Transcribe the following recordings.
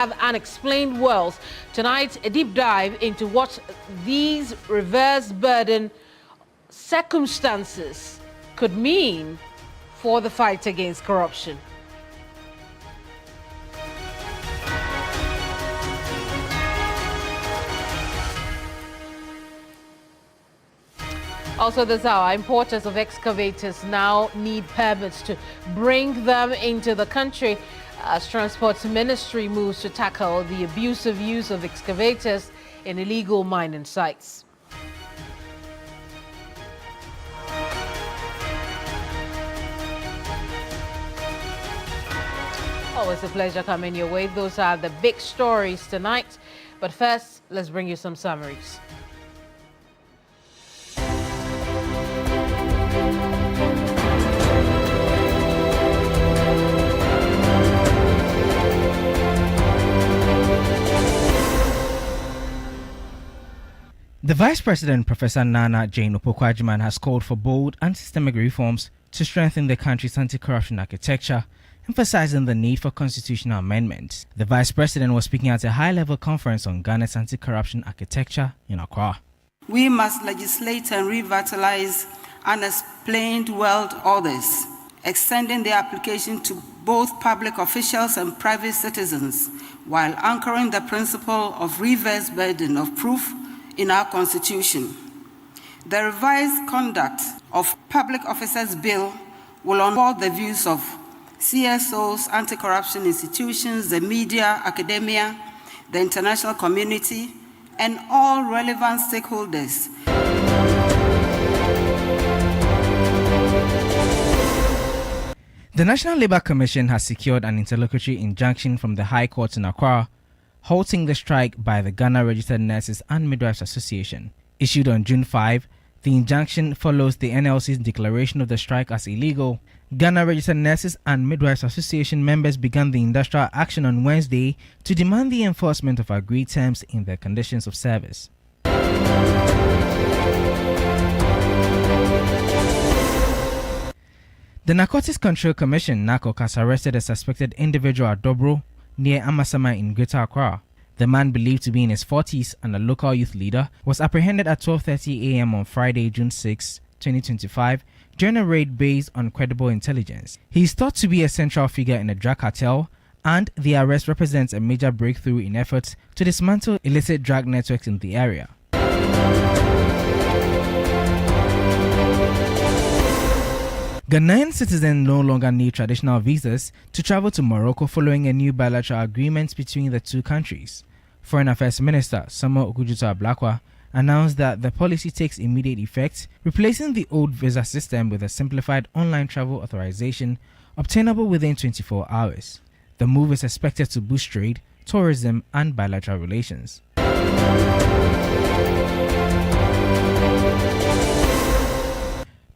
Have unexplained wealth. Tonight, a deep dive into what these reverse burden circumstances could mean for the fight against corruption. Also this hour, importers of excavators now need permits to bring them into the country as Transport Ministry moves to tackle the abusive use of excavators in illegal mining sites. Always a pleasure coming your way. Those are the big stories tonight. But first, let's bring you some summaries. The Vice President, Professor Nana Jane Opoku-Agyeman, has called for bold and systemic reforms to strengthen the country's anti-corruption architecture, emphasizing the need for constitutional amendments. The Vice President was speaking at a high-level conference on Ghana's anti-corruption architecture in Accra. We must legislate and revitalize unexplained wealth orders, extending their application to both public officials and private citizens, while anchoring the principle of reverse burden of proof in our Constitution. The revised Conduct of Public Officers Bill will onboard the views of CSOs, anti-corruption institutions, the media, academia, the international community, and all relevant stakeholders. The National Labour Commission has secured an interlocutory injunction from the High Court in Accra, halting the strike by the Ghana Registered Nurses and Midwives Association. Issued on June 5, the injunction follows the NLC's declaration of the strike as illegal. Ghana Registered Nurses and Midwives Association members began the industrial action on Wednesday to demand the enforcement of agreed terms in their conditions of service. The Narcotics Control Commission, NACOC, has arrested a suspected individual at Dobro, near Amasama in Greater Accra. The man, believed to be in his 40s and a local youth leader, was apprehended at 12:30 a.m. on Friday, June 6, 2025, during a raid based on credible intelligence. He is thought to be a central figure in a drug cartel, and the arrest represents a major breakthrough in efforts to dismantle illicit drug networks in the area. Ghanaian citizens no longer need traditional visas to travel to Morocco following a new bilateral agreement between the two countries. Foreign Affairs Minister Samuel Okudzeto-Ablakwa announced that the policy takes immediate effect, replacing the old visa system with a simplified online travel authorization obtainable within 24 hours. The move is expected to boost trade, tourism, and bilateral relations.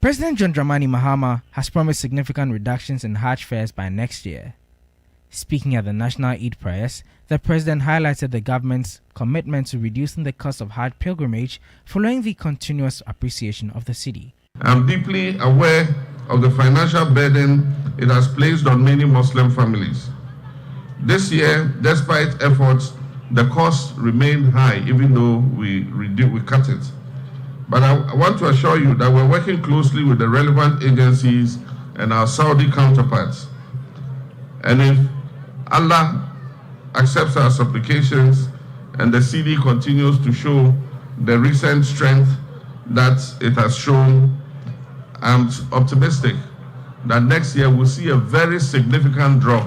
President John Dramani Mahama has promised significant reductions in Hajj fares by next year. Speaking at the National Eid prayers, the president highlighted the government's commitment to reducing the cost of Hajj pilgrimage following the continuous appreciation of the city. I'm deeply aware of the financial burden it has placed on many Muslim families. This year, despite efforts, the cost remained high even though we cut it. But I want to assure you that we're working closely with the relevant agencies and our Saudi counterparts. And if Allah accepts our supplications and the CD continues to show the recent strength that it has shown, I'm optimistic that next year we'll see a very significant drop.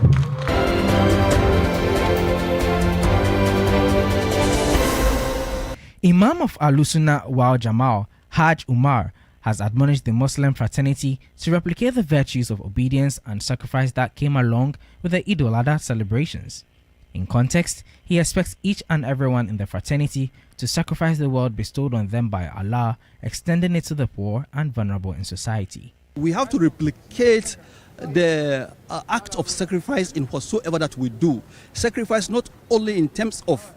Imam of Al-Sunnah Wal Jamal, Hajj Umar, has admonished the Muslim fraternity to replicate the virtues of obedience and sacrifice that came along with the Eid al-Adha celebrations. In context, he expects each and everyone in the fraternity to sacrifice the wealth bestowed on them by Allah, extending it to the poor and vulnerable in society. We have to replicate the act of sacrifice in whatsoever that we do. Sacrifice not only in terms of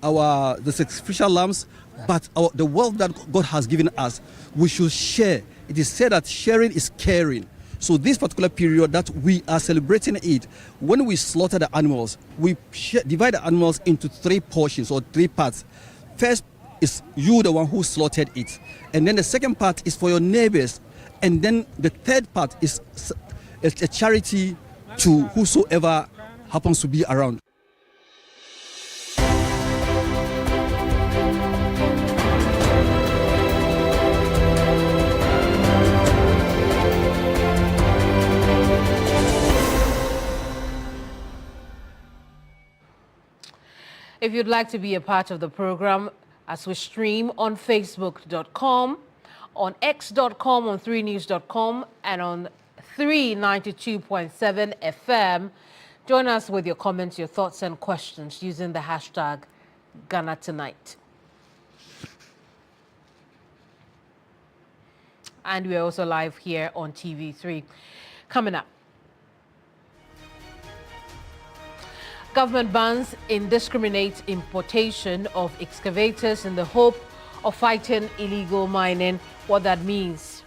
the sacrificial lambs, but the wealth that God has given us, we should share. It is said that sharing is caring. So this particular period that we are celebrating it, when we slaughter the animals, we divide the animals into 3 portions or 3 parts. First is you, the one who slaughtered it. And then the second part is for your neighbors. And then the third part is a charity to whosoever happens to be around. If you'd like to be a part of the program, as we stream on facebook.com, on x.com, on 3news.com, and on 392.7 FM, join us with your comments, your thoughts, and questions using the hashtag Ghana Tonight. And we're also live here on TV3. Coming up, government bans indiscriminate importation of excavators in the hope of fighting illegal mining. What that means.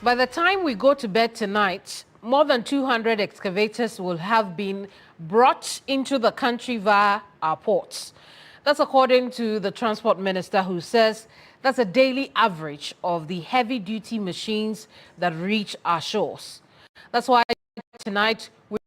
By the time we go to bed tonight, more than 200 excavators will have been brought into the country via our ports. That's according to the Transport Minister, who says that's a daily average of the heavy-duty machines that reach our shores. That's why tonight we're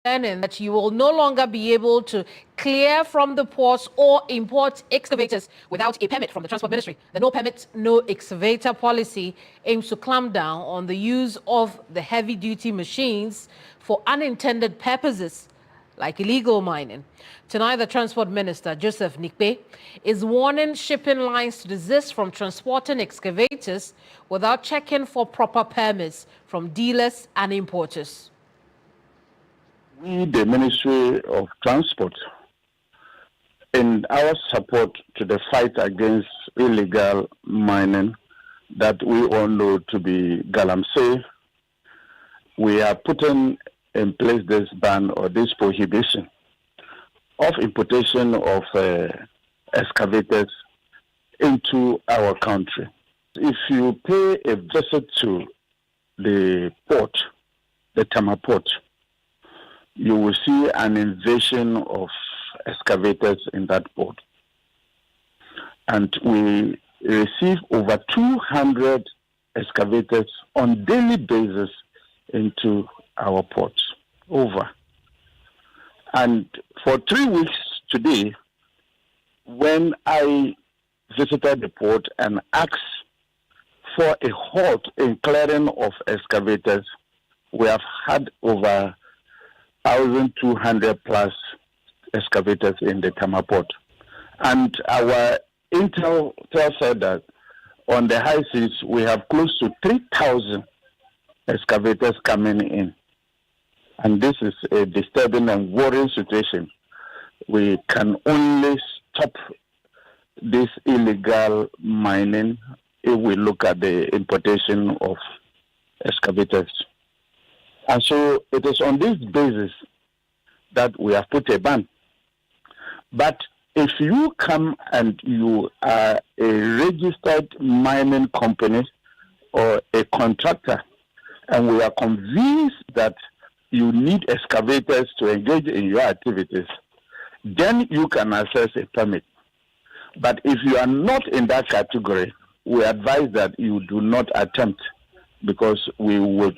learning that you will no longer be able to clear from the ports or import excavators without a permit from the Transport Ministry. The no permit, no excavator policy aims to clamp down on the use of the heavy-duty machines for unintended purposes like illegal mining. Tonight, the Transport Minister, Joseph Nikpe, is warning shipping lines to desist from transporting excavators without checking for proper permits from dealers and importers. We, the Ministry of Transport, in our support to the fight against illegal mining that we all know to be galamsey, we are putting in place this ban or this prohibition of importation of excavators into our country. If you pay a visit to the port, the Tama port, you will see an invasion of excavators in that port. And we receive over 200 excavators on daily basis into our ports. Over. And for 3 weeks today, when I visited the port and asked for a halt in clearing of excavators, we have had over 1,200 plus excavators in the Tama port. And our intel said that on the high seas, we have close to 3,000 excavators coming in. And this is a disturbing and worrying situation. We can only stop this illegal mining if we look at the importation of excavators. And so it is on this basis that we have put a ban. But if you come and you are a registered mining company or a contractor, and we are convinced that you need excavators to engage in your activities, then you can access a permit. But if you are not in that category, we advise that you do not attempt, because we would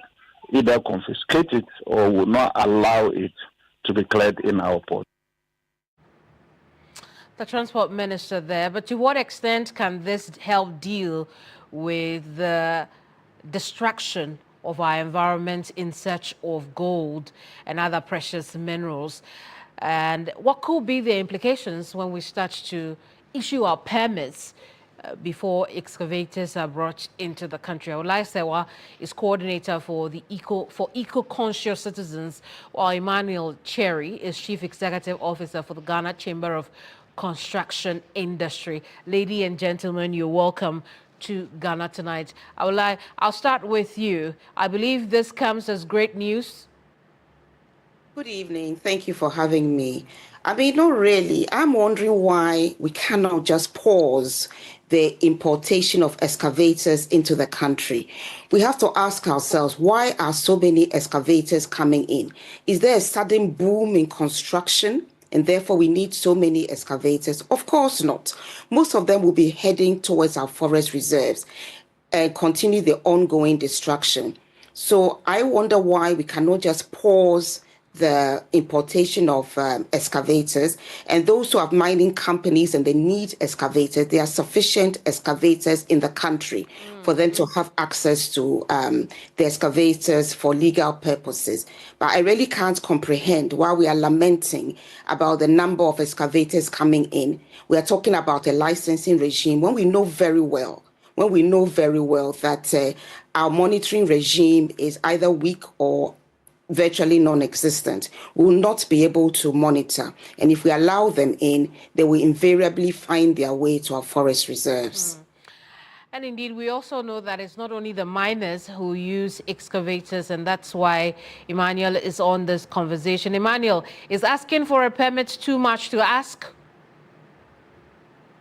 either confiscate it or will not allow it to be cleared in our port. The Transport Minister there, but to what extent can this help deal with the destruction of our environment in search of gold and other precious minerals? And what could be the implications when we start to issue our permits before excavators are brought into the country? Olai Sewa is coordinator for the eco-conscious citizens, while Emmanuel Cherry is chief executive officer for the Ghana Chamber of Construction Industry. Ladies and gentlemen, you're welcome to Ghana Tonight. I'll start with you. I believe this comes as great news. Good evening. Thank you for having me. I mean, not really. I'm wondering why we cannot just pause the importation of excavators into the country. We have to ask ourselves, why are so many excavators coming in? Is there a sudden boom in construction and therefore we need so many excavators? Of course not. Most of them will be heading towards our forest reserves and continue the ongoing destruction. So I wonder why we cannot just pause the importation of excavators, and those who have mining companies and they need excavators, there are sufficient excavators in the country for them to have access to the excavators for legal purposes. But I really can't comprehend why we are lamenting about the number of excavators coming in. We are talking about a licensing regime when we know very well that our monitoring regime is either weak or virtually non-existent. We will not be able to monitor. And if we allow them in, they will invariably find their way to our forest reserves. And indeed, we also know that it's not only the miners who use excavators, and that's why Emmanuel is on this conversation. Emmanuel, is asking for a permit too much to ask?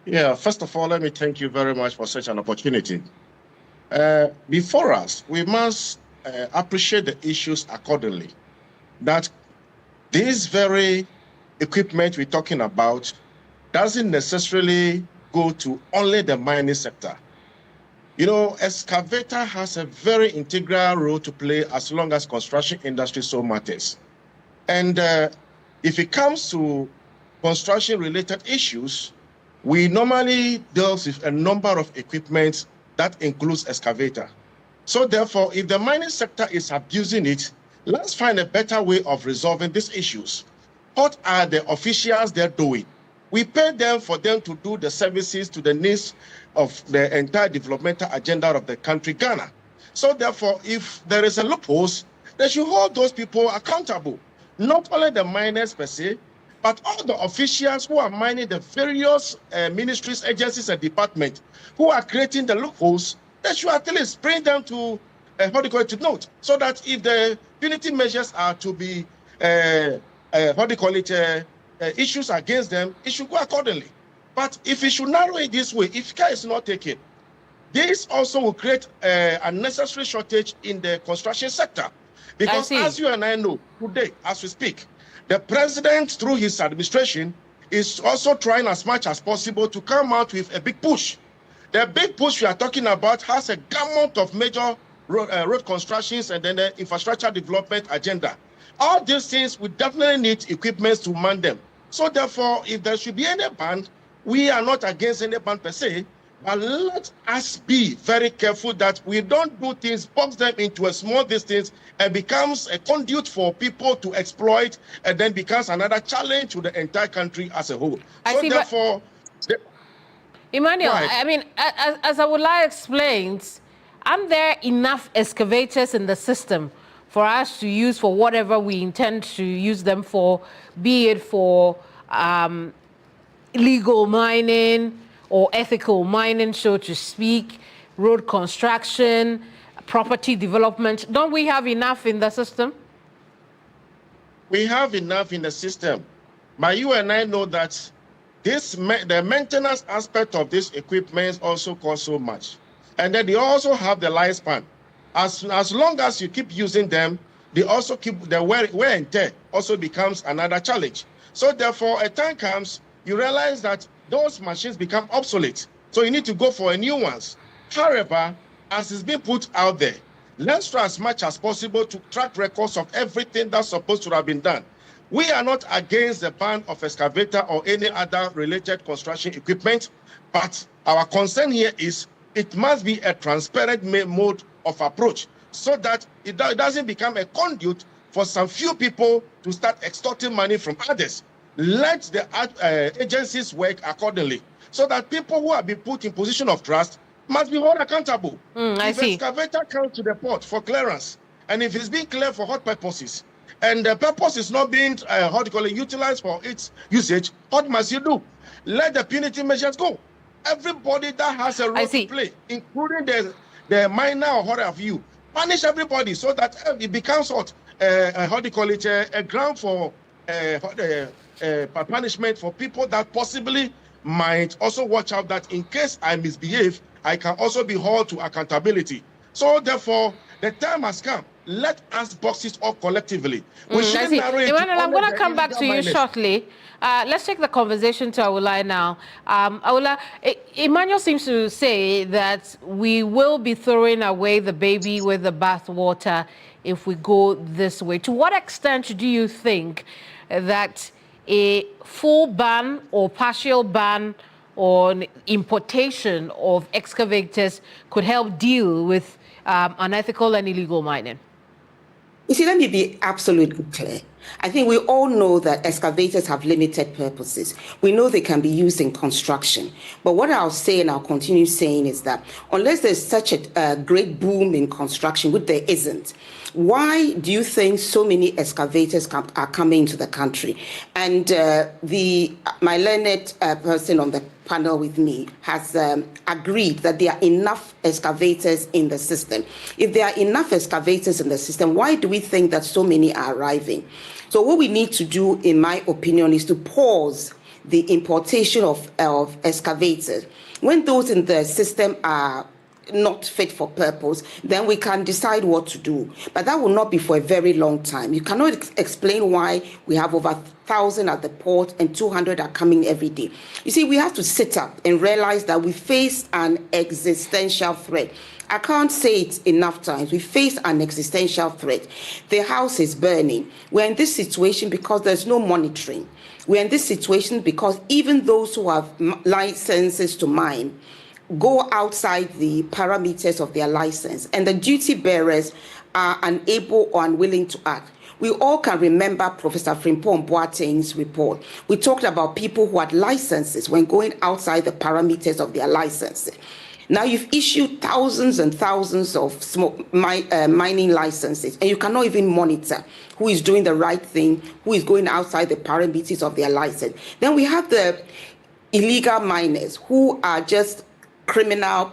Yeah, first of all, let me thank you very much for such an opportunity. Before us, we must appreciate the issues accordingly. That this very equipment we're talking about doesn't necessarily go to only the mining sector. You know, excavator has a very integral role to play as long as construction industry so matters. And if it comes to construction-related issues, we normally deal with a number of equipment that includes excavator. So therefore, if the mining sector is abusing it, let's find a better way of resolving these issues. What are the officials they're doing? We pay them for them to do the services to the needs of the entire developmental agenda of the country, Ghana. So therefore, if there is a loophole, they should hold those people accountable. Not only the miners per se, but all the officials who are mining the various ministries, agencies, and departments who are creating the loopholes, they should at least bring them to to note, so that if the punitive measures are to be issues against them, it should go accordingly. But if it should narrow it this way, if care is not taken, this also will create unnecessary shortage in the construction sector. Because as you and I know, today, as we speak, the president, through his administration, is also trying as much as possible to come out with a big push. The big push we are talking about has a gamut of major road constructions and then the infrastructure development agenda. All these things, we definitely need equipment to man them. So therefore, if there should be any ban, we are not against any ban per se, but let us be very careful that we don't do things, box them into a small distance and becomes a conduit for people to exploit, and then becomes another challenge to the entire country as a whole. Therefore, Emmanuel, right. I mean, as Awula explains, aren't there enough excavators in the system for us to use for whatever we intend to use them for, be it for illegal mining or ethical mining, so to speak, road construction, property development? Don't we have enough in the system? We have enough in the system. But you and I know that the maintenance aspect of this equipment also costs so much. And then they also have the lifespan. As long as you keep using them, they also keep the wear and tear also becomes another challenge. So therefore, a time comes, you realize that those machines become obsolete. So you need to go for new ones. However, as it's been put out there, let's try as much as possible to track records of everything that's supposed to have been done. We are not against the ban of excavator or any other related construction equipment, but our concern here is it must be a transparent mode of approach so that it doesn't become a conduit for some few people to start extorting money from others. Let the agencies work accordingly so that people who have been put in position of trust must be held accountable. If an excavator comes to the port for clearance, and if it's being cleared for hot purposes, and the purpose is not being utilized for its usage, what must you do? Let the punitive measures go. Everybody that has a role to play, including the miner or what have you, punish everybody so that it becomes what how do you call it, a ground for punishment for people that possibly might also watch out that in case I misbehave, I can also be hauled to accountability. So therefore, the time has come. Let us box it up collectively. We shouldn't narrow it. Emmanuel, I'm going to come back to you shortly. Let's take the conversation to Awula now. Awula, Emmanuel seems to say that we will be throwing away the baby with the bathwater if we go this way. To what extent do you think that a full ban or partial ban on importation of excavators could help deal with unethical and illegal mining? You see, let me be absolutely clear. I think we all know that excavators have limited purposes. We know they can be used in construction. But what I'll say, and I'll continue saying, is that unless there's such a great boom in construction, which there isn't, why do you think so many excavators are coming into the country? And my learned person on the panel with me has agreed that there are enough excavators in the system. If there are enough excavators in the system, why do we think that so many are arriving? So what we need to do, in my opinion, is to pause the importation of excavators. When those in the system are not fit for purpose, then we can decide what to do. But that will not be for a very long time. You cannot explain why we have over 1,000 at the port and 200 are coming every day. You see, we have to sit up and realize that we face an existential threat. I can't say it enough times. We face an existential threat. The house is burning. We're in this situation because there's no monitoring. We're in this situation because even those who have licenses to mine go outside the parameters of their license, and the duty bearers are unable or unwilling to act. We all can remember Professor Frimpong Boateng's report. We talked about people who had licenses when going outside the parameters of their licenses. Now you've issued thousands and thousands of mining licenses, and you cannot even monitor who is doing the right thing, who is going outside the parameters of their license. Then we have the illegal miners who are just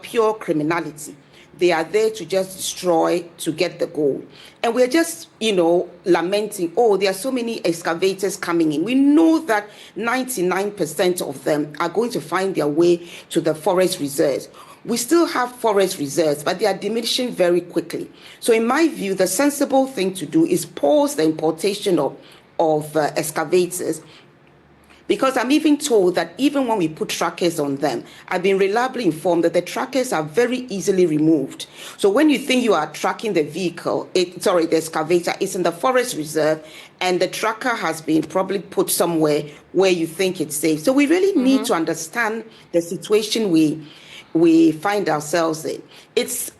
pure criminality. They are there to just destroy, to get the gold. And we're just, lamenting, oh, there are so many excavators coming in. We know that 99% of them are going to find their way to the forest reserves. We still have forest reserves, but they are diminishing very quickly. So in my view, the sensible thing to do is pause the importation of excavators, because I'm even told that even when we put trackers on them, I've been reliably informed that the trackers are very easily removed. So when you think you are tracking the vehicle, the excavator, it's in the forest reserve, and the tracker has been probably put somewhere where you think it's safe. So we really need to understand the situation we find ourselves in. It's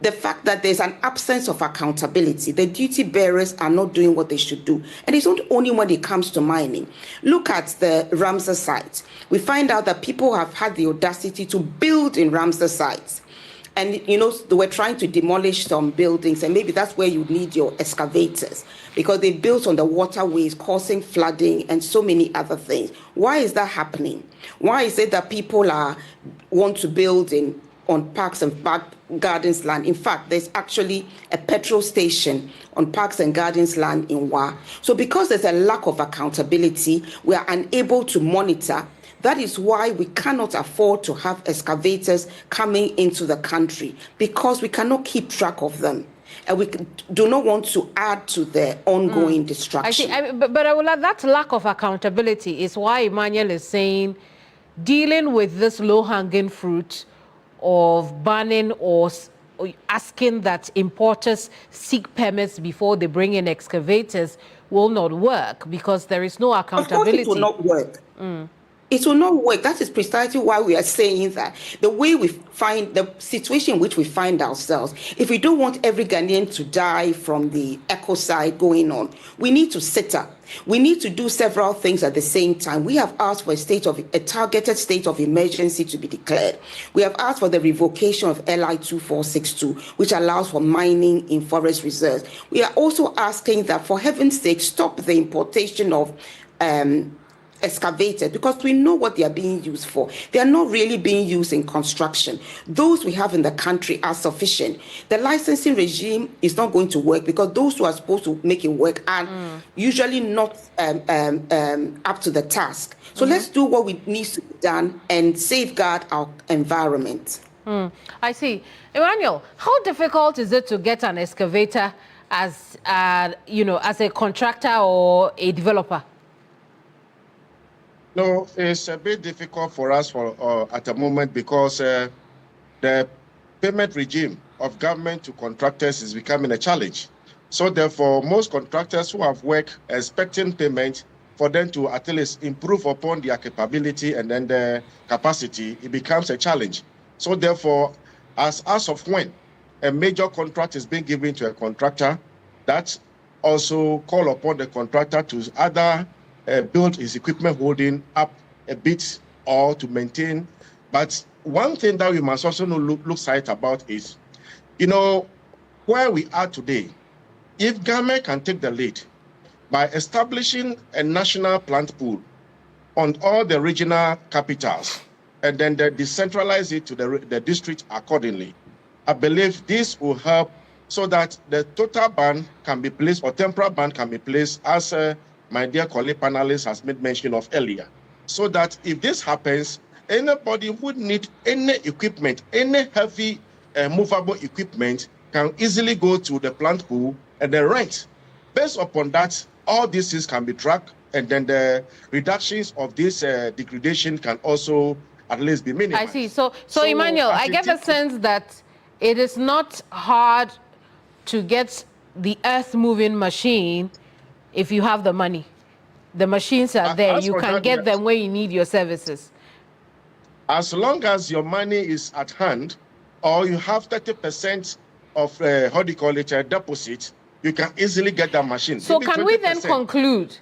the fact that there's an absence of accountability. The duty bearers are not doing what they should do. And it's not only when it comes to mining. Look at the Ramsar site. We find out that people have had the audacity to build in Ramsar sites. And, they were trying to demolish some buildings, and maybe that's where you need your excavators, because they built on the waterways, causing flooding and so many other things. Why is that happening? Why is it that people want to build on Parks and Gardens land? In fact, there's actually a petrol station on Parks and Gardens land in Wa. So because there's a lack of accountability, we are unable to monitor. That is why we cannot afford to have excavators coming into the country, because we cannot keep track of them. And we do not want to add to the ongoing destruction. But that lack of accountability is why Emmanuel is saying dealing with this low-hanging fruit of banning or asking that importers seek permits before they bring in excavators will not work, because there is no accountability. Of course it will not work. It will not work. That is precisely why we are saying that the way we find the situation in which we find ourselves, if we don't want every Ghanaian to die from the ecocide going on, we need to sit up. We need to do several things at the same time. We have asked for a targeted state of emergency to be declared. We have asked for the revocation of LI 2462, which allows for mining in forest reserves. We are also asking that, for heaven's sake, stop the importation of excavators, because we know what they are being used for. They are not really being used in construction. Those we have in the country are sufficient. The licensing regime is not going to work because those who are supposed to make it work are usually not up to the task. So let's do what we need to be done and safeguard our environment. I see. Emmanuel, how difficult is it to get an excavator as as a contractor or a developer? No, it's a bit difficult for us at the moment because the payment regime of government to contractors is becoming a challenge. So therefore, most contractors who have worked expecting payment for them to at least improve upon their capability and then their capacity, it becomes a challenge. So therefore, as of when a major contract is being given to a contractor, that also call upon the contractor to either build his equipment holding up a bit or to maintain. But one thing that we must also look sight about is, where we are today, if government can take the lead by establishing a national plant pool on all the regional capitals, and then they decentralize it to the district accordingly, I believe this will help so that the total ban can be placed or temporary ban can be placed, as my dear colleague panelist has made mention of earlier, so that if this happens, anybody who need any equipment, any heavy movable equipment, can easily go to the plant pool and then rent. Based upon that, all these things can be tracked, and then the reductions of this degradation can also at least be minimized. I see. So Emmanuel, I get the sense that it is not hard to get the earth-moving machine if you have the money. The machines are there. You can get them where you need your services. As long as your money is at hand, or you have 30% of a deposit, you can easily get that machine. So can we then conclude,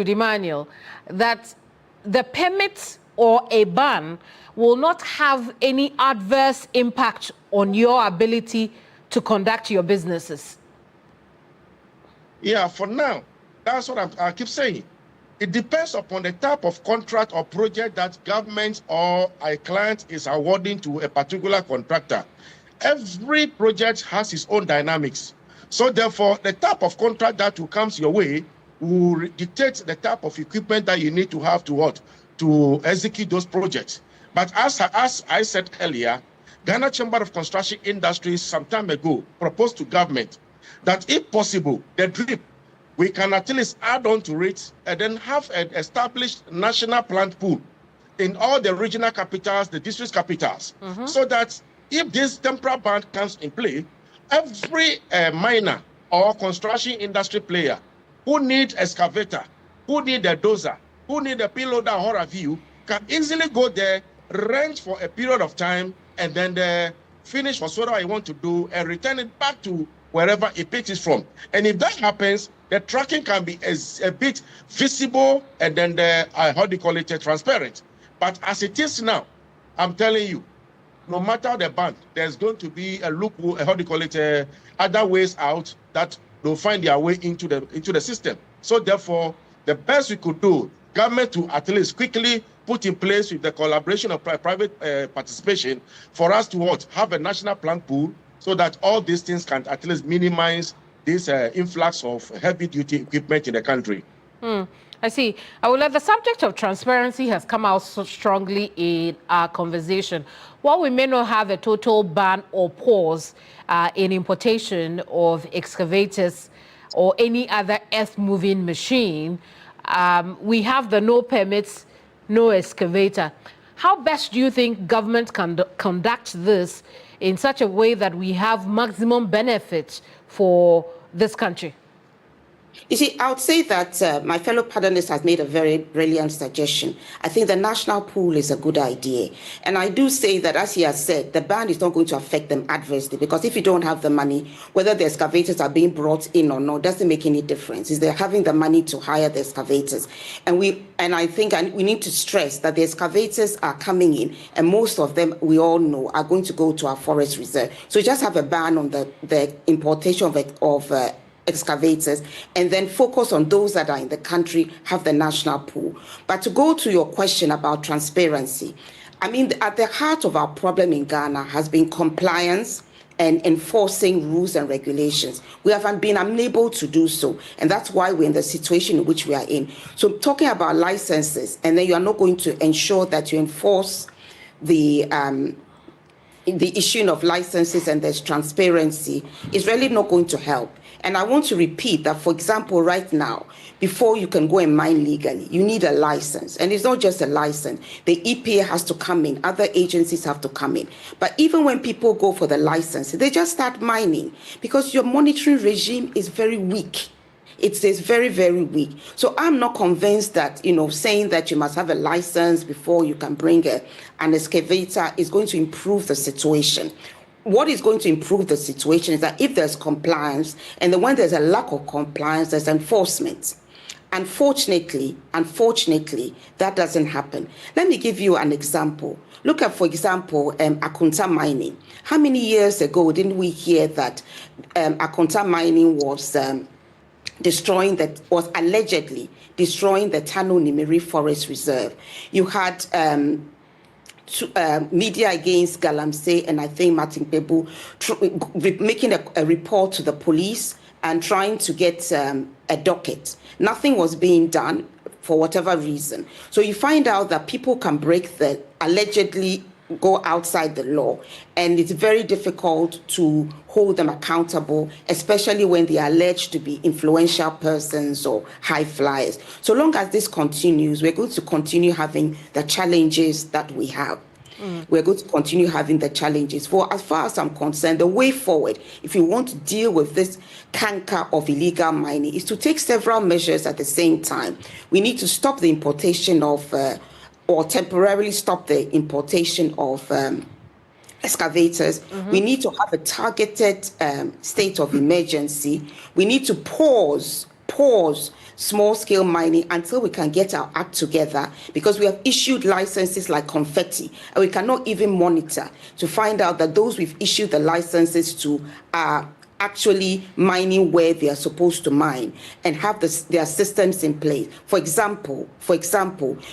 Emmanuel, that the permit or a ban will not have any adverse impact on your ability to conduct your businesses? Yeah, for now, that's what I keep saying. It depends upon the type of contract or project that government or a client is awarding to a particular contractor. Every project has its own dynamics. So therefore, the type of contract that will come your way will dictate the type of equipment that you need to have to execute those projects. But as I said earlier, Ghana Chamber of Construction Industries some time ago proposed to government that if possible, the drip, we can at least add on to it and then have an established national plant pool in all the regional capitals, the district capitals, so that if this temporary ban comes in play, every miner or construction industry player who need excavator, who need a dozer, who need a payloader or a view, can easily go there, rent for a period of time, and then finish whatever I want to do and return it back to wherever it picks it from. And if that happens, the tracking can be a bit visible and then transparent. But as it is now, I'm telling you, no matter the ban, there's going to be a loophole, other ways out that will find their way into the system. So therefore, the best we could do, government to at least quickly put in place with the collaboration of private participation for us to have a national plant pool so that all these things can at least minimize this influx of heavy-duty equipment in the country. I see. The subject of transparency has come out so strongly in our conversation. While we may not have a total ban or pause in importation of excavators or any other earth-moving machine, we have the no permits, no excavator. How best do you think government can conduct this in such a way that we have maximum benefits for this country? You see, I would say that my fellow panelist has made a very brilliant suggestion. I think the national pool is a good idea. And I do say that, as he has said, the ban is not going to affect them adversely, because if you don't have the money, whether the excavators are being brought in or not doesn't make any difference. Is they're having the money to hire the excavators. And I think we need to stress that the excavators are coming in, and most of them, we all know, are going to go to our forest reserve. So just have a ban on the importation of excavators, and then focus on those that are in the country, have the national pool. But to go to your question about transparency, I mean, at the heart of our problem in Ghana has been compliance and enforcing rules and regulations. We have been unable to do so, and that's why we're in the situation in which we are in. So talking about licenses, and then you are not going to ensure that you enforce the issuing of licenses and there's transparency is really not going to help. And I want to repeat that, for example, right now, before you can go and mine legally, you need a license. And it's not just a license. The EPA has to come in. Other agencies have to come in. But even when people go for the license, they just start mining because your monitoring regime is very weak. It is very, very weak. So I'm not convinced that, saying that you must have a license before you can bring an excavator is going to improve the situation. What is going to improve the situation is that if there's compliance, and then when there's a lack of compliance, there's enforcement. Unfortunately, that doesn't happen. Let me give you an example. Look at, for example, Akunta mining. How many years ago didn't we hear that Akunta mining was allegedly destroying the Tano Nimiri Forest Reserve? You had media against Galamsey and I think Martin Pebu making a report to the police and trying to get a docket. Nothing was being done for whatever reason. So you find out that people can allegedly go outside the law, and it's very difficult to hold them accountable, especially when they are alleged to be influential persons or high flyers. So long as this continues, we're going to continue having the challenges that we have. We're going to continue having the challenges. For as far as I'm concerned, the way forward, if you want to deal with this canker of illegal mining, is to take several measures at the same time. We need to stop the importation of or temporarily stop the importation of excavators. We need to have a targeted state of emergency. We need to pause small-scale mining until we can get our act together, because we have issued licenses like confetti, and we cannot even monitor to find out that those we've issued the licenses to are actually mining where they are supposed to mine and have their systems in place. For example,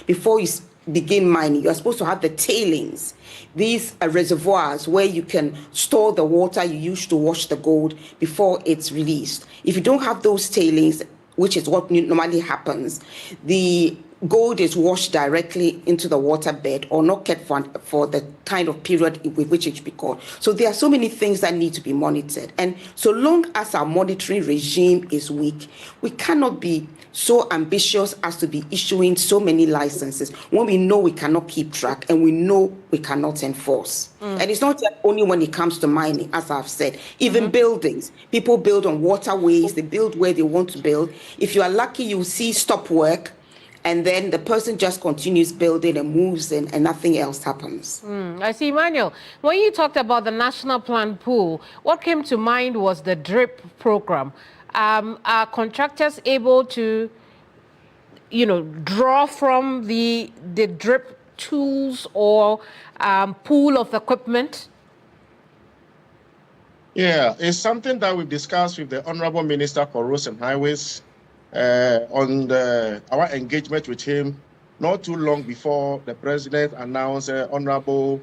before you begin mining, you're supposed to have the tailings, these reservoirs where you can store the water you use to wash the gold before it's released. If you don't have those tailings, which is what normally happens, the gold is washed directly into the waterbed or not kept for the kind of period with which it should be caught. So there are so many things that need to be monitored. And so long as our monitoring regime is weak, we cannot be so ambitious as to be issuing so many licenses when we know we cannot keep track and we know we cannot enforce. And it's not only when it comes to mining, as I've said, even buildings. People build on waterways, they build where they want to build. If you are lucky, you see stop work, and then the person just continues building and moves in and nothing else happens. I see, Emmanuel, when you talked about the national plan pool, what came to mind was the DRIP program. Are contractors able to, draw from the DRIP tools or pool of equipment? Yeah, it's something that we've discussed with the Honorable Minister for Roads and Highways on our engagement with him not too long before the President announced Honorable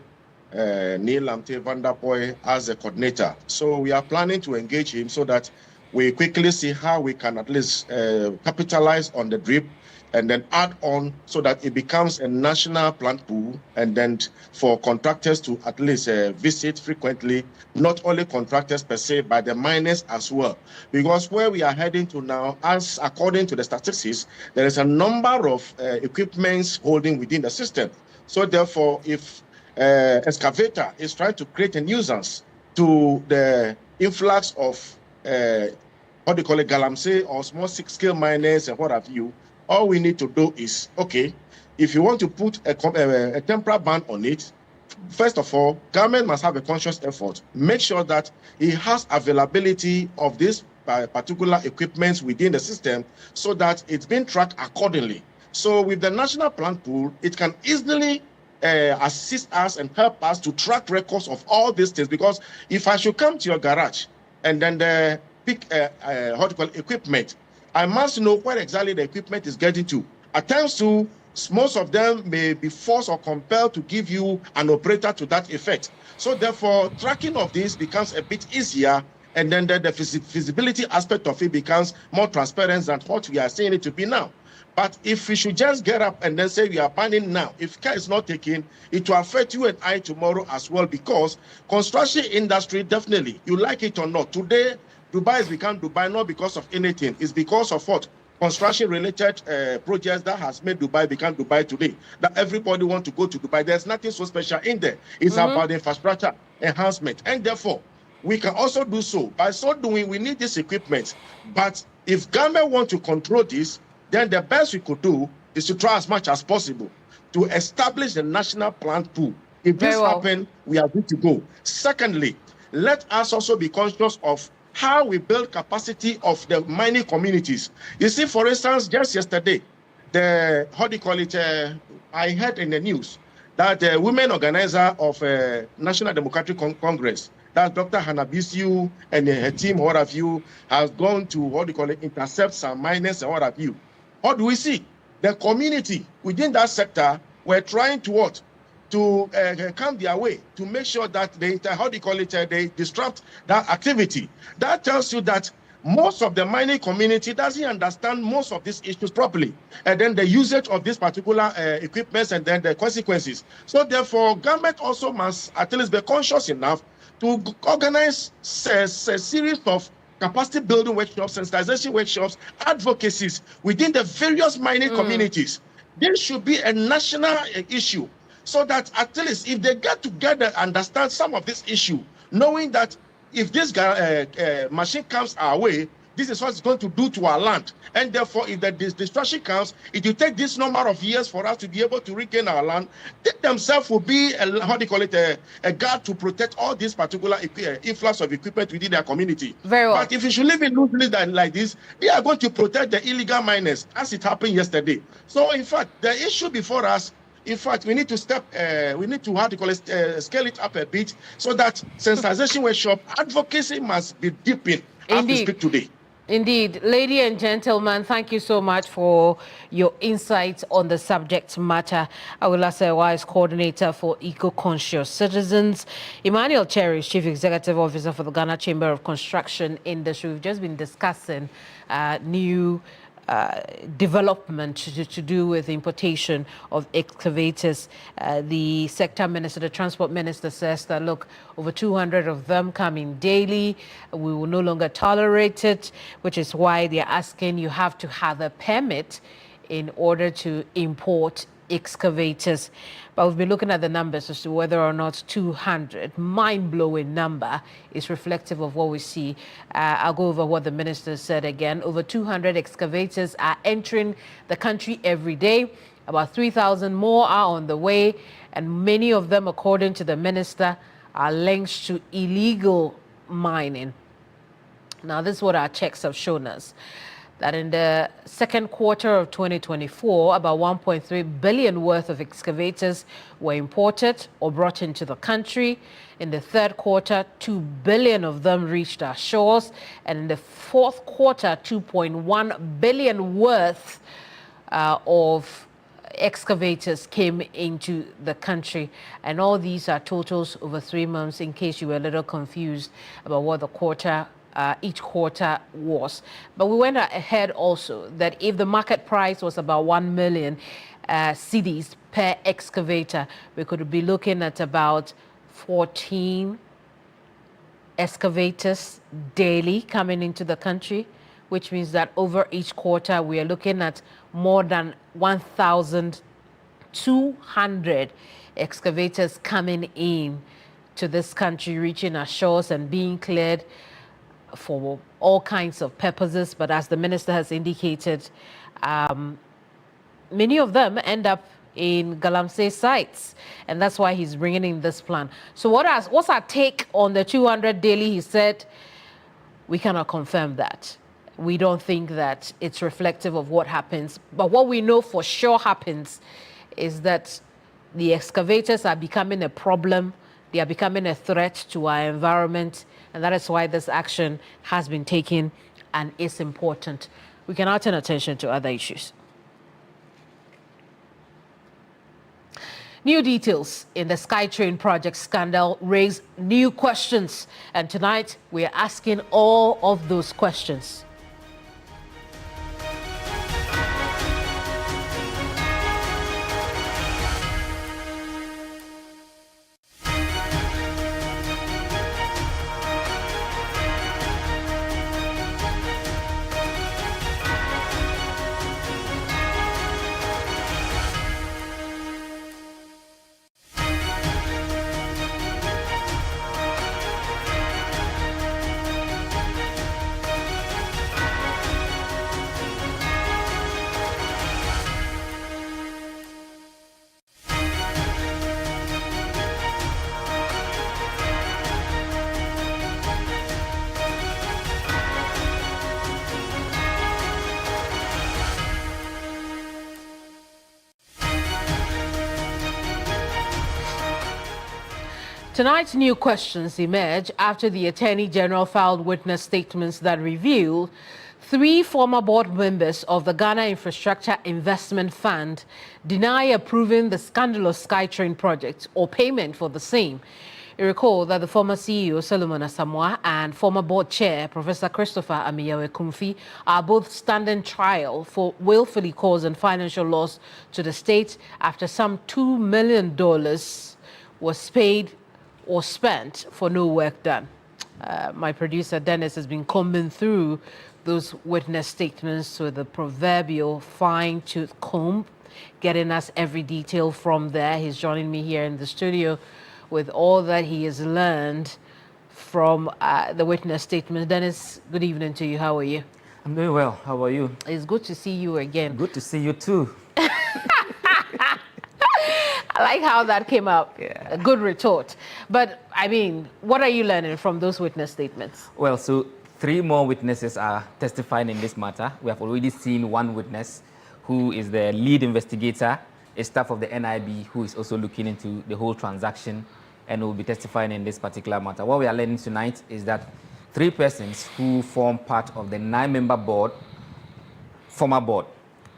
Neil Lamte van der Poy as a coordinator. So we are planning to engage him so that we quickly see how we can at least capitalize on the DRIP and then add on so that it becomes a national plant pool, and then for contractors to at least visit frequently, not only contractors per se, but the miners as well. Because where we are heading to now, as according to the statistics, there is a number of equipments holding within the system. So therefore, if Excavator is trying to create a nuisance to the influx of Galamsey or small scale miners and what have you, all we need to do is, okay, if you want to put a temporary ban on it, first of all, government must have a conscious effort. Make sure that it has availability of this particular equipment within the system so that it's being tracked accordingly. So with the national plant pool, it can easily assist us and help us to track records of all these things. Because if I should come to your garage and then the pick equipment, I must know where exactly the equipment is getting to. At times, too, most of them may be forced or compelled to give you an operator to that effect. So therefore, tracking of this becomes a bit easier, and then the feasibility aspect of it becomes more transparent than what we are seeing it to be now. But if we should just get up and then say we are banning now, if care is not taken, it will affect you and I tomorrow as well, because construction industry, definitely, you like it or not, today, Dubai has become Dubai not because of anything. It's because of what? Construction-related projects that has made Dubai become Dubai today. That everybody wants to go to Dubai. There's nothing so special in there. It's about infrastructure enhancement. And therefore, we can also do so. By so doing, we need this equipment. But if government want to control this, then the best we could do is to try as much as possible to establish the national plan pool. If this happens, we are good to go. Secondly, let us also be conscious of how we build capacity of the mining communities. You see, for instance, just yesterday, I heard in the news that the women organizer of National Democratic Congress, that Dr. Hannah-Bissue and her team, what have you, has gone to, intercept some miners and what have you. What do we see? The community within that sector were trying to what? To come their way, to make sure that they disrupt that activity. That tells you that most of the mining community doesn't understand most of these issues properly, and then the usage of these particular equipments and then the consequences. So therefore, government also must at least be conscious enough to organize a series of capacity building workshops, sensitization workshops, advocacies within the various mining communities. This should be a national issue, so that at least if they get together, understand some of this issue, knowing that if this machine comes our way, this is what it's going to do to our land. And therefore, if the destruction comes, it will take this number of years for us to be able to regain our land. They themselves will be, a guard to protect all these particular influx of equipment within their community. Very well. But if you should live in loosely like this, they are going to protect the illegal miners, as it happened yesterday. So, in fact, the issue before us, in fact, we need to scale it up a bit, so that sensitization workshop advocacy must be deepened as we speak today. Indeed. Ladies and gentlemen, thank you so much for your insights on the subject matter. Awila Sewa is coordinator for Eco-Conscious Citizens. Emmanuel Cherry is Chief Executive Officer for the Ghana Chamber of Construction Industry. We've just been discussing new development to do with the importation of excavators. The sector minister, the transport minister, says that, look, over 200 of them coming daily. We will no longer tolerate it, which is why they're asking you have to have a permit in order to import excavators. But we've been looking at the numbers as to whether or not 200, mind-blowing number, is reflective of what we see. I'll go over what the minister said again. Over 200 excavators are entering the country every day. About 3,000 more are on the way, and many of them, according to the minister, are linked to illegal mining. Now, this is what our checks have shown us. That in the second quarter of 2024, about 1.3 billion worth of excavators were imported or brought into the country. In the third quarter, 2 billion of them reached our shores. And in the fourth quarter, 2.1 billion worth of excavators came into the country. And all these are totals over 3 months, in case you were a little confused about what the each quarter was. But we went ahead also that if the market price was about 1 million cedis per excavator, we could be looking at about 14 excavators daily coming into the country, which means that over each quarter we are looking at more than 1,200 excavators coming in to this country, reaching our shores and being cleared for all kinds of purposes. But as the minister has indicated, many of them end up in Galamsey sites, and that's why he's bringing in this plan. So what's our take on the 200 daily? He said we cannot confirm that. We don't think that it's reflective of what happens. But what we know for sure happens is that the excavators are becoming a problem They are becoming a threat to our environment, and that is why this action has been taken and is important. We can now turn attention to other issues. New details in the SkyTrain project scandal raise new questions, and tonight we are asking all of those questions. Tonight's new questions emerge after the Attorney General filed witness statements that reveal 3 former board members of the Ghana Infrastructure Investment Fund deny approving the scandalous SkyTrain project or payment for the same. You recall that the former CEO, Solomon Asamoah, and former board chair, Professor Christopher Amiyawe-Kumfi, are both standing trial for willfully causing financial loss to the state after some $2 million was paid or spent for no work done. My producer Dennis has been combing through those witness statements with the proverbial fine-tooth comb, getting us every detail from there. He's joining me here in the studio with all that he has learned from the witness statements. Dennis, good evening to you. How are you? I'm doing well. How are you? It's good to see you again. Good to see you too. I like how that came out. Yeah. A good retort. But, I mean, what are you learning from those witness statements? Well, so 3 more witnesses are testifying in this matter. We have already seen one witness who is the lead investigator, a staff of the NIB, who is also looking into the whole transaction and will be testifying in this particular matter. What we are learning tonight is that 3 persons who form part of the 9-member board, former board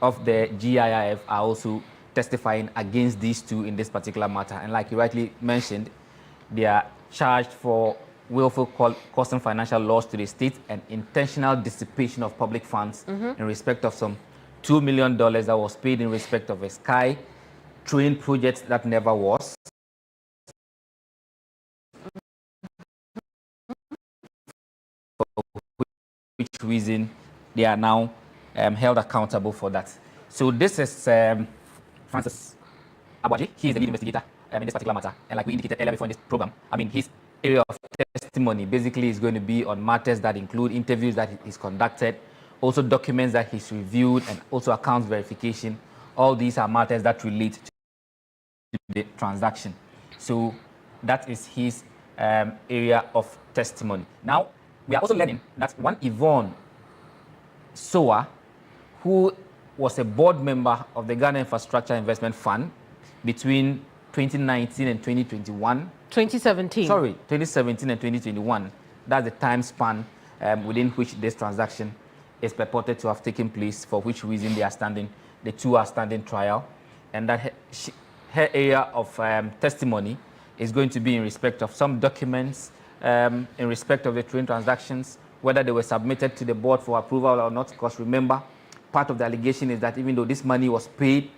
of the GIIF, are also testifying against these 2 in this particular matter. And like you rightly mentioned, they are charged for willful causing financial loss to the state and intentional dissipation of public funds in respect of some $2 million that was paid in respect of a SkyTrain project that never was. For which reason they are now held accountable for that. So this is Francis Abuaji. He is the lead investigator in this particular matter. And like we indicated earlier before in this program, I mean, his area of testimony basically is going to be on matters that include interviews that he's conducted, also documents that he's reviewed, and also accounts verification. All these are matters that relate to the transaction. So that is his area of testimony. Now, we are also learning that one Yvonne Soa, who was a board member of the Ghana Infrastructure Investment Fund between 2019 and 2021. 2017. Sorry, 2017 and 2021. That's the time span within which this transaction is purported to have taken place, for which reason they are standing, the 2 are standing trial. And that her area of testimony is going to be in respect of some documents in respect of the train transactions, whether they were submitted to the board for approval or not, because remember, part of the allegation is that even though this money was paid,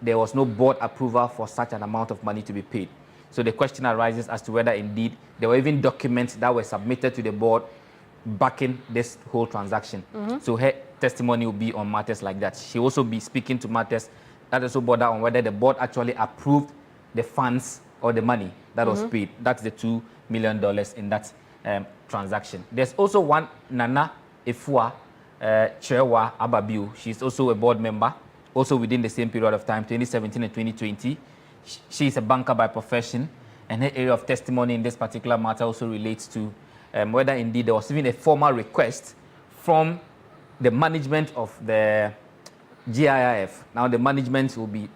there was no board approval for such an amount of money to be paid. So the question arises as to whether indeed there were even documents that were submitted to the board backing this whole transaction. So her testimony will be on matters like that. She will also be speaking to matters that also border on whether the board actually approved the funds or the money that was paid. That's the $2 million in that transaction. There's also one Nana Efua Chewa Ababiu. She's also a board member, also within the same period of time, 2017 and 2020. She is a banker by profession, and her area of testimony in this particular matter also relates to whether indeed there was even a formal request from the management of the GIIF. Now the management will be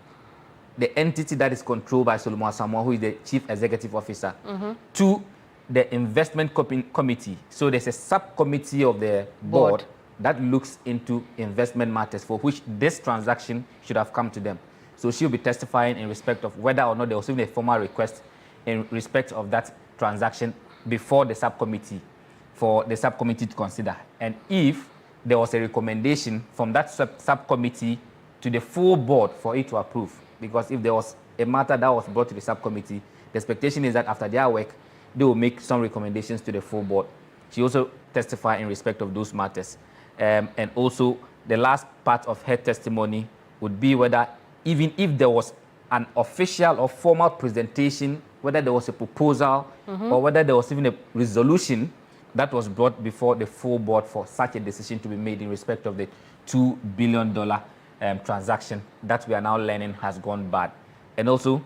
the entity that is controlled by Solomon Asamoah, who is the chief executive officer, to the investment committee. So there's a subcommittee of the board that looks into investment matters for which this transaction should have come to them. So she'll be testifying in respect of whether or not there was even a formal request in respect of that transaction before the subcommittee, for the subcommittee to consider. And if there was a recommendation from that subcommittee to the full board for it to approve. Because if there was a matter that was brought to the subcommittee, the expectation is that after their work, they will make some recommendations to the full board. She also testified in respect of those matters. And also, the last part of her testimony would be whether, even if there was an official or formal presentation, whether there was a proposal or whether there was even a resolution that was brought before the full board for such a decision to be made in respect of the $2 billion transaction that we are now learning has gone bad. And also,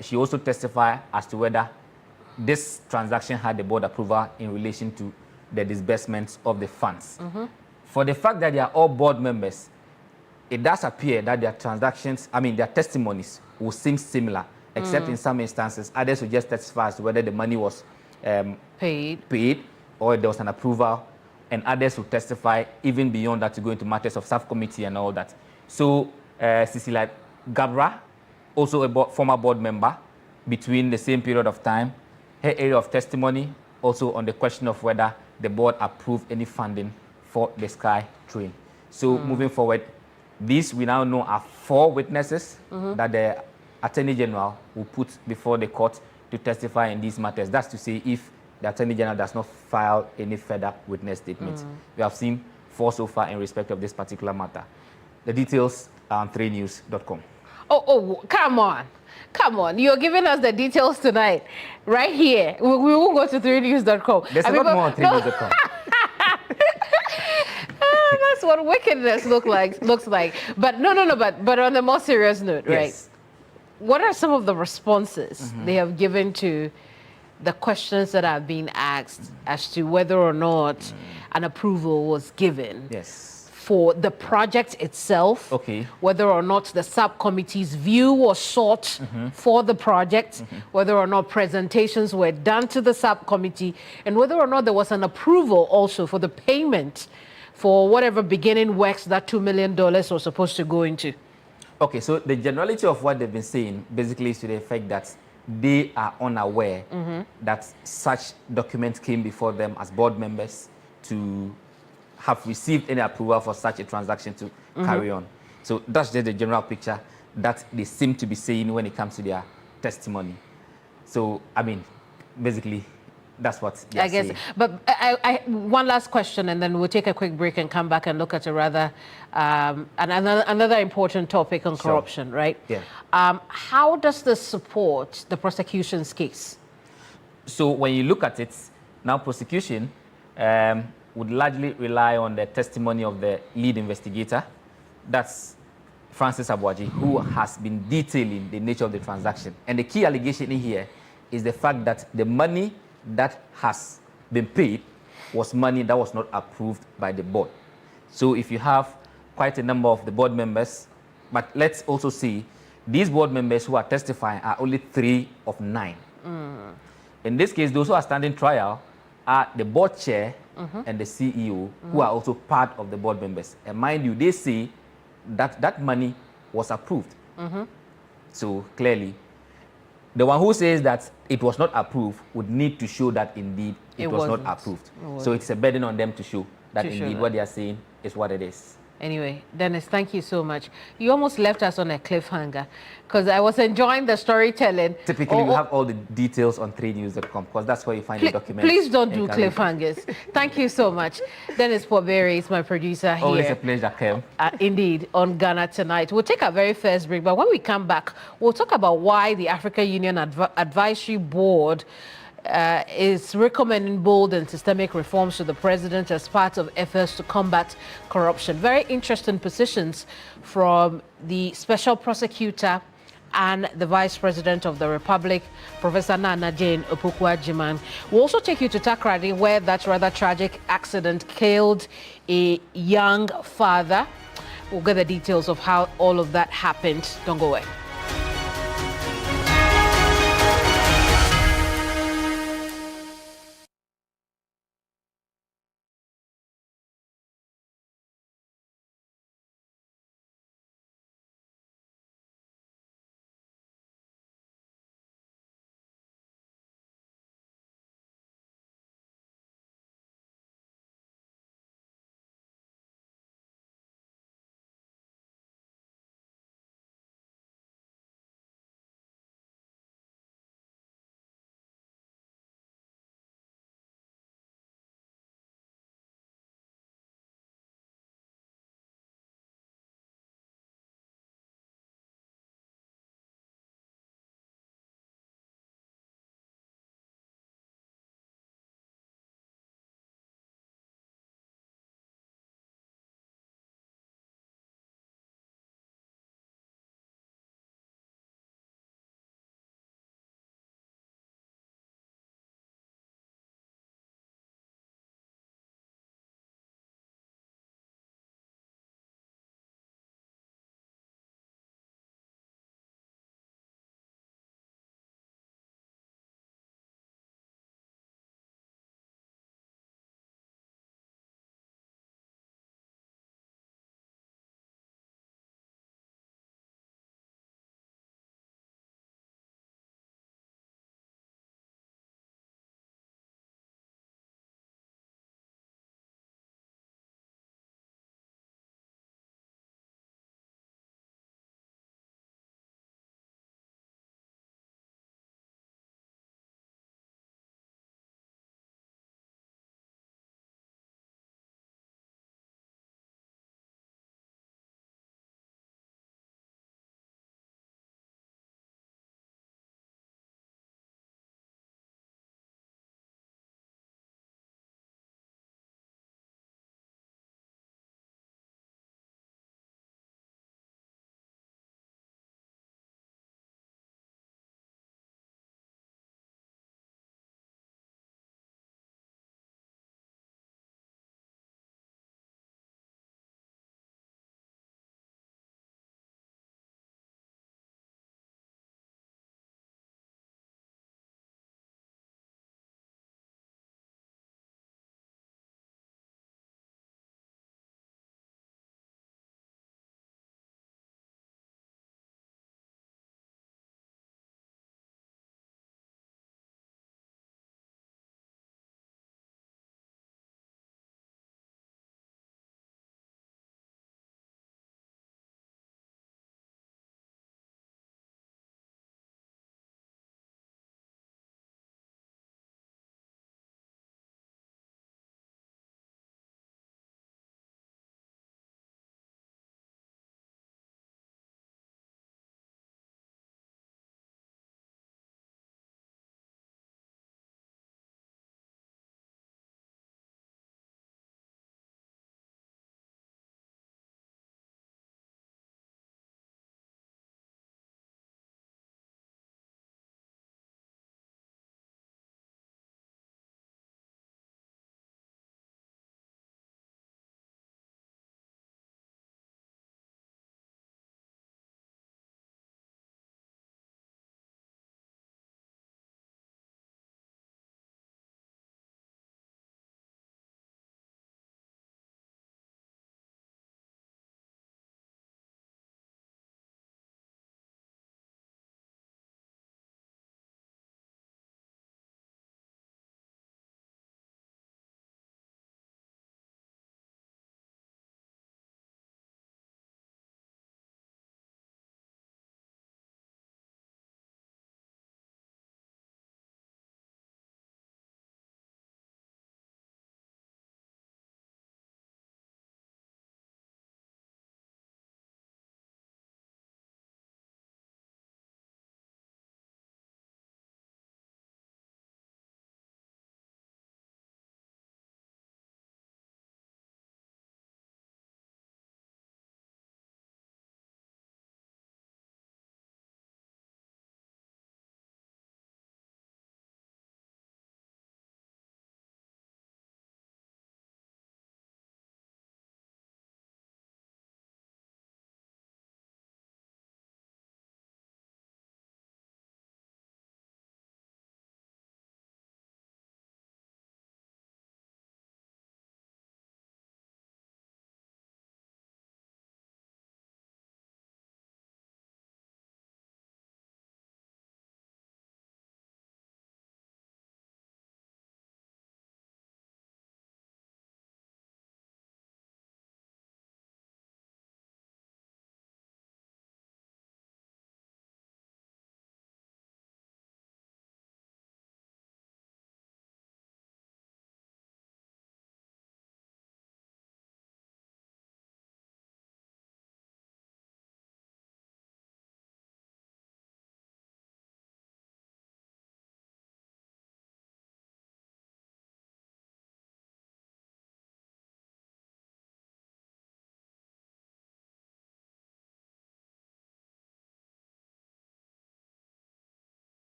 she also testified as to whether this transaction had the board approval in relation to the disbursements of the funds. For the fact that they are all board members, it does appear that their transactions, their testimonies will seem similar, except in some instances, others will just testify as to whether the money was paid or there was an approval, and others will testify even beyond that to go into matters of subcommittee and all that. So Cecilia Gabra, also a former board member, between the same period of time, her area of testimony also on the question of whether the board approved any funding for the Sky Train. So moving forward, these we now know are 4 witnesses that the Attorney General will put before the court to testify in these matters. That's to say, if the Attorney General does not file any further witness statements. We have seen 4 so far in respect of this particular matter. The details are on 3news.com. Oh, come on. Come on. You're giving us the details tonight, right here. We won't go to 3news.com. There's a lot more on 3news.com. That's what wickedness looks like. But no. But on a more serious note, right? Yes. What are some of the responses they have given to the questions that have been asked as to whether or not an approval was given? Yes. For the project itself, whether or not the subcommittee's view was sought for the project, whether or not presentations were done to the subcommittee, and whether or not there was an approval also for the payment for whatever beginning works that $2 million was supposed to go into. Okay, so the generality of what they've been saying basically is to the effect that they are unaware that such documents came before them as board members to have received any approval for such a transaction to carry on. So that's just the general picture that they seem to be saying when it comes to their testimony. So, basically, that's what they are saying. But I one last question, and then we'll take a quick break and come back and look at a rather another important topic on corruption, right? Yeah. How does this support the prosecution's case? So when you look at it, now prosecution would largely rely on the testimony of the lead investigator, that's Francis Abuaji, who has been detailing the nature of the transaction. And the key allegation in here is the fact that the money that has been paid was money that was not approved by the board. So if you have quite a number of the board members, but let's also see, these board members who are testifying are only 3 of 9. In this case, those who are standing trial are the board chair and the CEO, who are also part of the board members. And mind you, they say that that money was approved. So clearly, the one who says that it was not approved would need to show that indeed it was not approved. So it's a burden on them to show that indeed what they are saying is what it is. Anyway, Dennis, thank you so much. You almost left us on a cliffhanger because I was enjoying the storytelling. Typically, we have all the details on 3news.com because that's where you find the documents. Please don't do cliffhangers. Thank you so much. Dennis Porberry is my producer here. Always a pleasure, Kev. Indeed, on Ghana Tonight. We'll take our very first break, but when we come back, we'll talk about why the Africa Union Advisory Board is recommending bold and systemic reforms to the president as part of efforts to combat corruption. Very interesting positions from the special prosecutor and the vice president of the republic, Professor Nana Jane Opoku-Agyeman. We'll also take you to Takoradi, where that rather tragic accident killed a young father. We'll get the details of how all of that happened. Don't go away.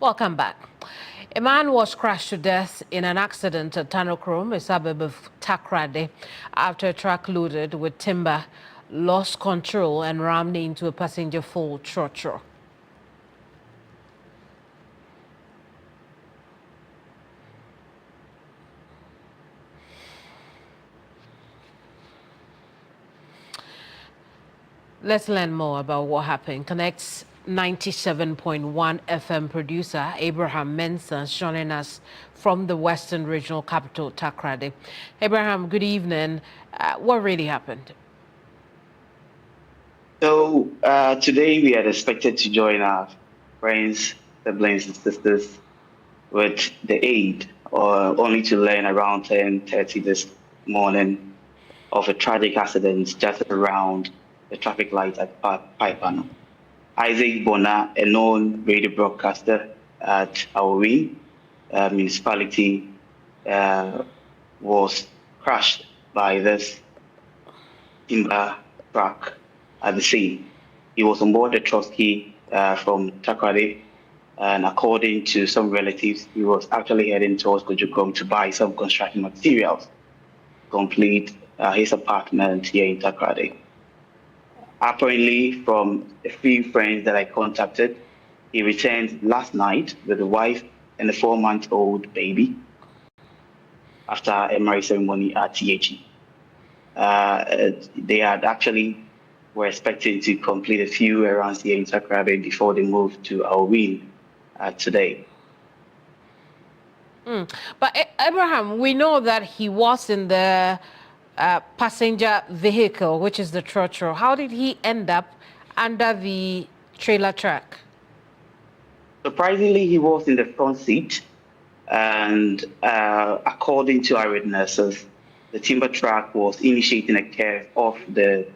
Welcome back. A man was crushed to death in an accident at Tanokrom, a suburb of Takrade, after a truck loaded with timber lost control and rammed into a passenger-full trotro. Let's learn more about what happened. Connect's 97.1 FM producer Abraham Mensah joining us from the Western Regional Capital, Takrade. Abraham, good evening. What really happened? So today we are expected to join our friends, siblings, and sisters with the aid, only to learn around 10:30 this morning of a tragic accident just around the traffic light at Paipano. Isaac Bona, a known radio broadcaster at Awin municipality, was crushed by this timber truck at the scene. He was on board the Trotsky from Takrade, and according to some relatives, he was actually heading towards Kojukom to buy some construction materials to complete his apartment here in Takrade. Apparently, from a few friends that I contacted, he returned last night with a wife and a 4-month-old baby after a marriage ceremony at THE. They had actually were expecting to complete a few errands here in Takrade before they moved to Awin today. But Abraham, we know that he was in the passenger vehicle, which is the trotro. How did he end up under the trailer track? Surprisingly, he was in the front seat, and according to eyewitnesses, the timber truck was initiating a curve off the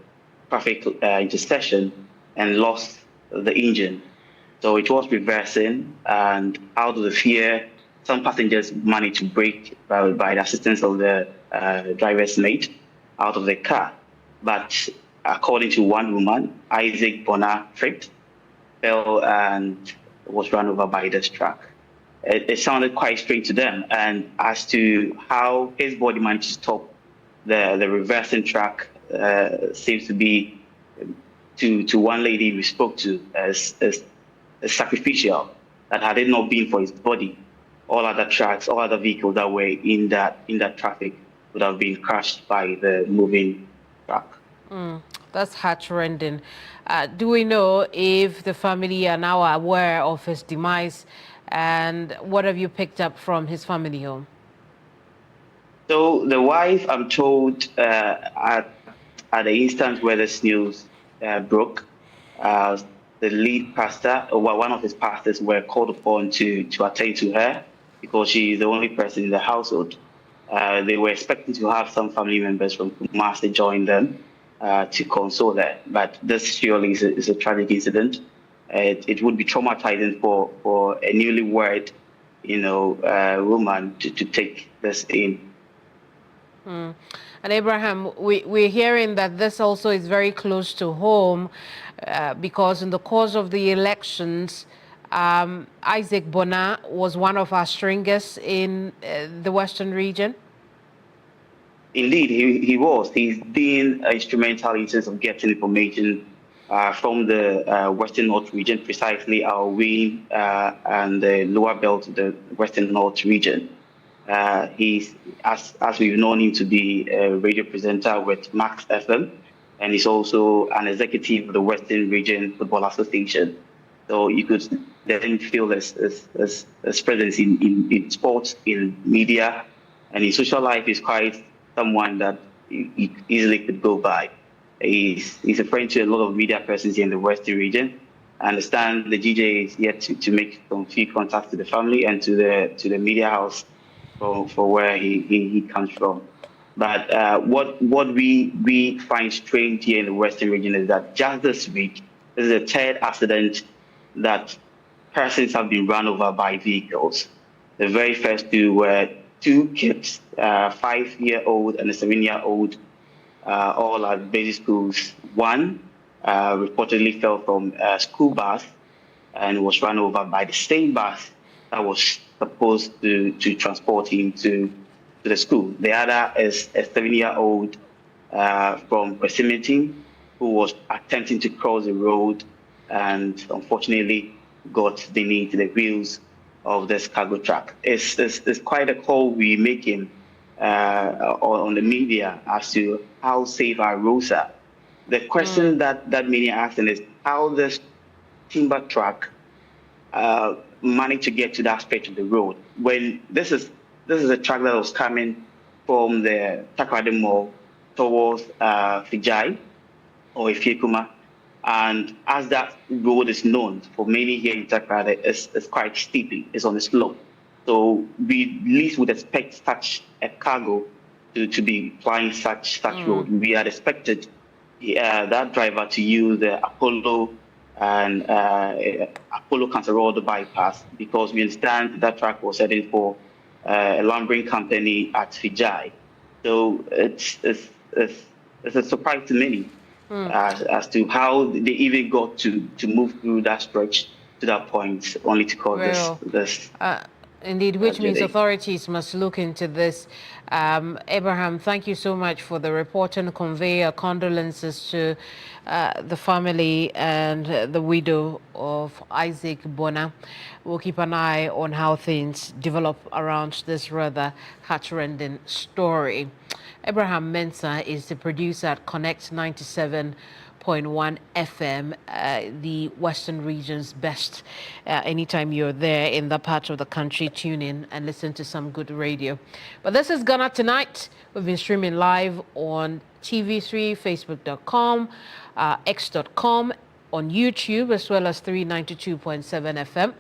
traffic intersection and lost the engine. So it was reversing, and out of the fear, some passengers managed to brake by the assistance of the driver's mate out of the car. But according to one woman, Isaac Bona tripped, fell, and was run over by this truck. It sounded quite strange to them, and as to how his body managed to stop the reversing truck seems to be, to one lady we spoke to, as sacrificial, that had it not been for his body, all other trucks, all other vehicles that were in that traffic would have been crushed by the moving truck. That's heart-rending. Do we know if the family are now aware of his demise, and what have you picked up from his family home? So the wife, I'm told, at the instant where this news broke, the lead pastor, or one of his pastors, were called upon to attend to her because she is the only person in the household. They were expecting to have some family members from Kumasi join them to console her, but this surely is a tragic incident. It would be traumatizing for a newlywed, woman to take this in. And Abraham, we're hearing that this also is very close to home because in the course of the elections, Isaac Bona was one of our stringers in the Western region. Indeed, he was. He's been instrumental in terms of getting information from the Western North region, precisely our Wing and the lower belt of the Western North region. He's, as we've known him to be a radio presenter with Max FM, and he's also an executive of the Western Region Football Association. So you could then feel his presence in sports, in media, and in social life is quite someone that you easily could go by. He's a friend to a lot of media persons here in the Western region. I understand the GJ is yet to make some few contacts to the family and to the media house for where he comes from. But what we find strange here in the Western region is that just this week, this is the third accident that persons have been run over by vehicles. The very first two were two kids, 5-year-old and a 7-year-old, all at basic schools. One reportedly fell from a school bus and was run over by the same bus that was supposed to transport him to the school. The other is a 7-year-old from Keminni who was attempting to cross the road and unfortunately got the knee to the wheels of this cargo truck. It's quite a call we're making on the media as to how safe our roads are. The question that many are asking is how this timber truck managed to get to that stretch of the road when this is a truck that was coming from the Takrady Mall towards Fijai or Ifiekuma, and as that road is known for many here in Takrady, it's quite steep. It's on the slope, so we at least would expect such a cargo to be flying such road. We had expected that driver to use the Apollo and Apollo Cancer Road bypass, because we understand that truck was heading for a lumbering company at Fijai. So it's a surprise to many as to how they even got to move through that stretch to that point, only to cause this. Indeed, which means authorities must look into this. Abraham, thank you so much for the report, and convey our condolences to the family and the widow of Isaac Bona. We'll keep an eye on how things develop around this rather heart-rending story. Abraham Mensah is the producer at Connect 97.1 FM, the Western region's best. Anytime you're there in that part of the country, tune in and listen to some good radio. But this is Ghana Tonight. We've been streaming live on TV3, Facebook.com, X.com, on YouTube, as well as 392.7 FM.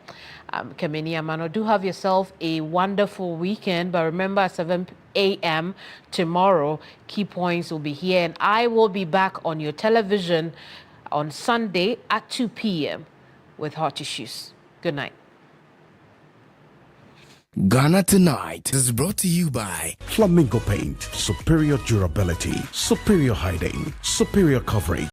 Keminni Amanor, do have yourself a wonderful weekend. But remember, at 7 a.m. tomorrow, Key Points will be here, and I will be back on your television on Sunday at 2 p.m. with Hot Issues. Good night. Ghana Tonight is brought to you by Flamingo Paint. Superior durability, superior hiding, superior coverage.